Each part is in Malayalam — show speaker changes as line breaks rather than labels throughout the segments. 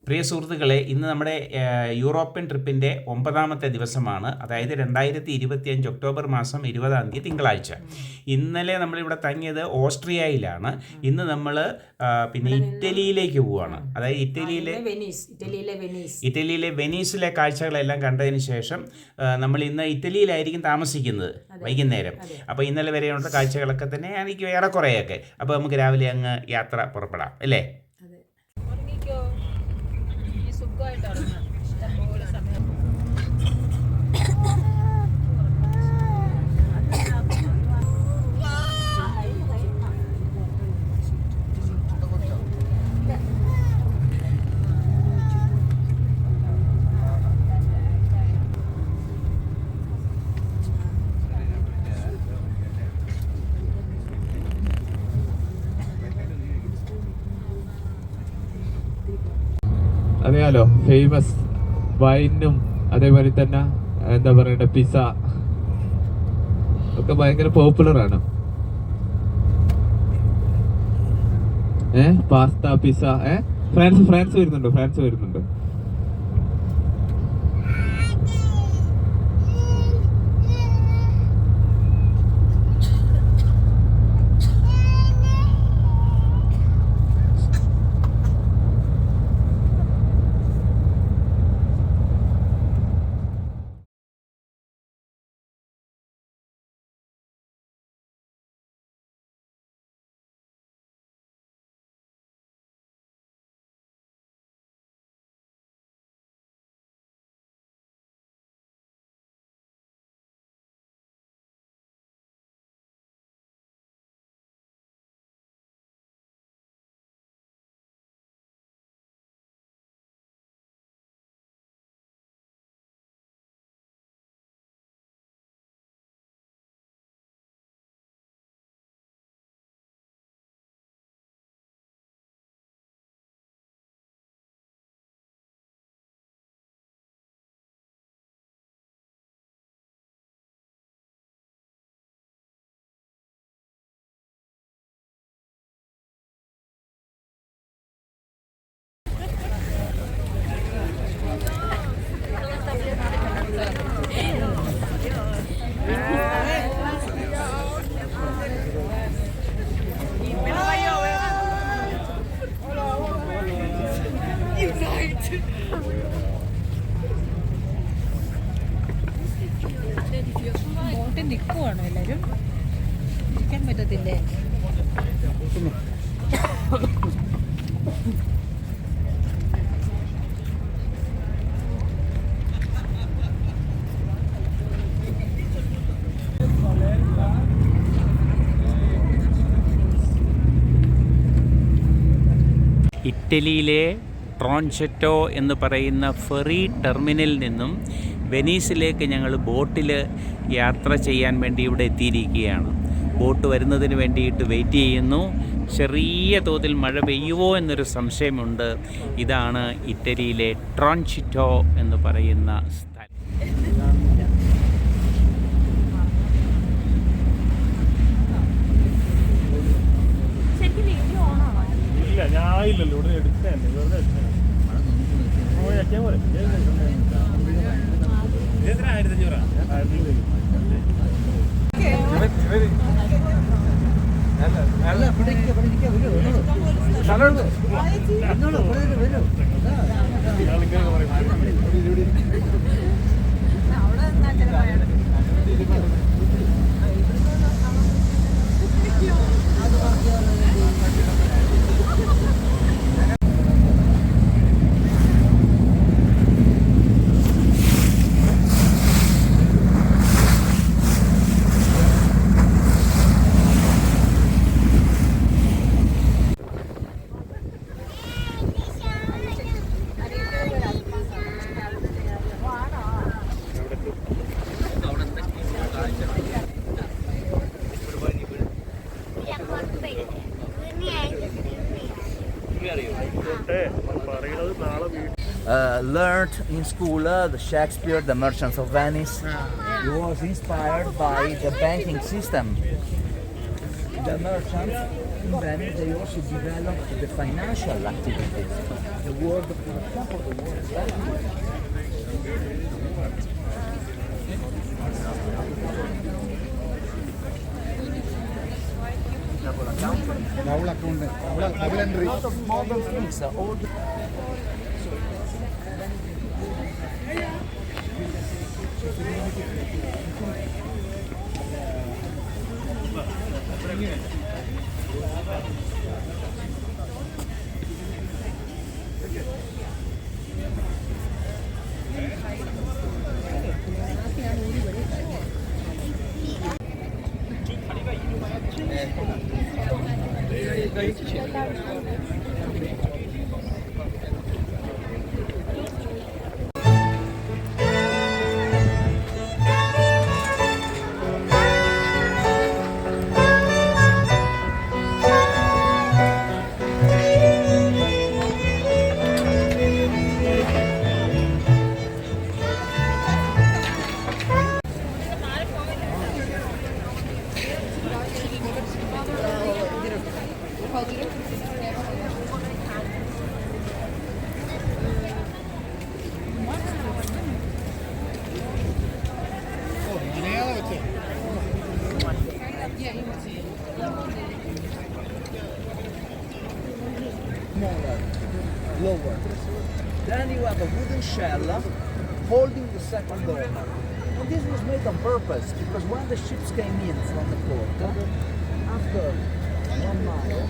പ്രിയ സുഹൃത്തുക്കളെ, ഇന്ന് നമ്മുടെ യൂറോപ്യൻ ട്രിപ്പിൻ്റെ 9ാമത്തെ ദിവസമാണ്. അതായത് 2025 ഒക്ടോബർ മാസം 20-ാം തീയതി തിങ്കളാഴ്ച. ഇന്നലെ നമ്മളിവിടെ തങ്ങിയത് ഓസ്ട്രിയയിലാണ്. ഇന്ന് നമ്മൾ പിന്നെ ഇറ്റലിയിലേക്ക് പോവുകയാണ്. അതായത് ഇറ്റലിയിലെ വെനീസിലെ കാഴ്ചകളെല്ലാം കണ്ടതിന് ശേഷം നമ്മൾ ഇന്ന് ഇറ്റലിയിലായിരിക്കും താമസിക്കുന്നത് വൈകുന്നേരം. അപ്പോൾ ഇന്നലെ വരെയുള്ള കാഴ്ചകളൊക്കെ തന്നെ എനിക്ക് ഏറെക്കുറെയൊക്കെ. അപ്പോൾ നമുക്ക് രാവിലെ അങ്ങ് യാത്ര പുറപ്പെടാം അല്ലേ?
അറിയാലോ, ഫേമസ് വൈനും അതേപോലെ തന്നെ എന്താ പറയണ്ട പിസ്സ ഒക്കെ ഭയങ്കര പോപ്പുലർ ആണ്. Pasta, pizza. ഫ്രാൻസ് വരുന്നുണ്ടോ?
നിൽക്കുവാണോ എല്ലാവരും? ഇരിക്കാൻ പറ്റത്തില്ലേ?
ഇറ്റലിയിലെ ട്രോൺചെറ്റോ എന്ന് പറയുന്ന ഫെറി ടെർമിനലിൽ നിന്നും വെനീസിലേക്ക് ഞങ്ങൾ ബോട്ടിൽ യാത്ര ചെയ്യാൻ വേണ്ടി ഇവിടെ എത്തിയിരിക്കുകയാണ്. ബോട്ട് വരുന്നതിന് വേണ്ടിയിട്ട് വെയിറ്റ് ചെയ്യുന്നു. ചെറിയ തോതിൽ മഴ പെയ്യുമോ എന്നൊരു സംശയമുണ്ട്. ഇതാണ് ഇറ്റലിയിലെ ട്രോൺചെറ്റോ എന്ന് പറയുന്ന സ്ഥലം.
ഞാനില്ലല്ലോ ഇവിടെ എടുത്തന്നെ വെറുതെ പോലെ 1500.
Learned in school the Shakespeare, The Merchants of Venice. He was inspired by the banking system. The merchants in Venice, they also developed the financial activities. The world, for example, the World Bank. A lot of modern things are all. Smaller, lower. Then you have a wooden shell holding the second dormer. And this was made on purpose because when the ships came in from the port, after 1 mile,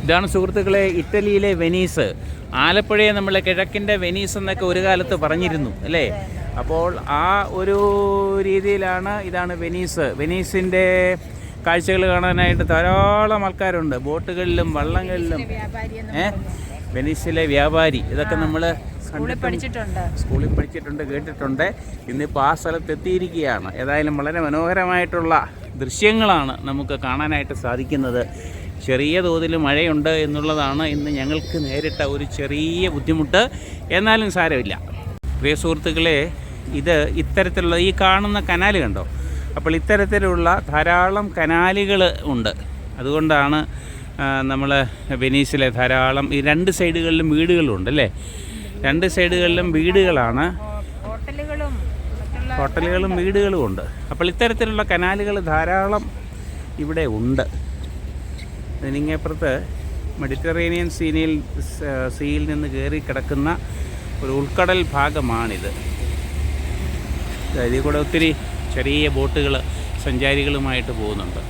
ഇതാണ് സുഹൃത്തുക്കളെ ഇറ്റലിയിലെ വെനീസ്. ആലപ്പുഴയെ നമ്മൾ കിഴക്കിൻ്റെ വെനീസ് എന്നൊക്കെ ഒരു കാലത്ത് പറഞ്ഞിരുന്നു അല്ലേ? അപ്പോൾ ആ ഒരു രീതിയിലാണ് ഇതാണ് വെനീസ്. വെനീസിൻ്റെ കാഴ്ചകൾ കാണാനായിട്ട് ധാരാളം ആൾക്കാരുണ്ട്, ബോട്ടുകളിലും വള്ളങ്ങളിലും. വെനീസിലെ വ്യാപാരി, ഇതൊക്കെ നമ്മൾ സ്കൂളിൽ പഠിച്ചിട്ടുണ്ട്, കേട്ടിട്ടുണ്ട്. ഇന്നിപ്പോൾ ആ സ്ഥലത്ത് എത്തിയിരിക്കുകയാണ്. ഏതായാലും വളരെ മനോഹരമായിട്ടുള്ള ദൃശ്യങ്ങളാണ് നമുക്ക് കാണാനായിട്ട് സാധിക്കുന്നത്. ചെറിയ തോതിൽ മഴയുണ്ട് എന്നുള്ളതാണ് ഇന്ന് ഞങ്ങൾക്ക് നേരിട്ട ഒരു ചെറിയ ബുദ്ധിമുട്ട്. എന്നാലും സാരമില്ല. പ്രിയ സുഹൃത്തുക്കളെ, ഇത് ഇത്തരത്തിലുള്ള ഈ കാണുന്ന കനാൽ കണ്ടോ? അപ്പോൾ ഇത്തരത്തിലുള്ള ധാരാളം കനാലുകൾ ഉണ്ട്. അതുകൊണ്ടാണ് നമ്മൾ വെനീസിലെ ധാരാളം ഈ രണ്ട് സൈഡുകളിലും വീടുകളുണ്ട് അല്ലേ? രണ്ട് സൈഡുകളിലും വീടുകളാണ്, ഹോട്ടലുകളും വീടുകളും ഉണ്ട്. അപ്പോൾ ഇത്തരത്തിലുള്ള കനാലുകൾ ധാരാളം ഇവിടെ ഉണ്ട്. ഇതിനിങ്ങപ്പുറത്ത് മെഡിറ്ററേനിയൻ സീയിൽ നിന്ന് കയറി കിടക്കുന്ന ഒരു ഉൾക്കടൽ ഭാഗമാണിത്. ഇതിൽ കൂടെ ഒത്തിരി ചെറിയ ബോട്ടുകൾ സഞ്ചാരികളുമായിട്ട് പോകുന്നുണ്ട്.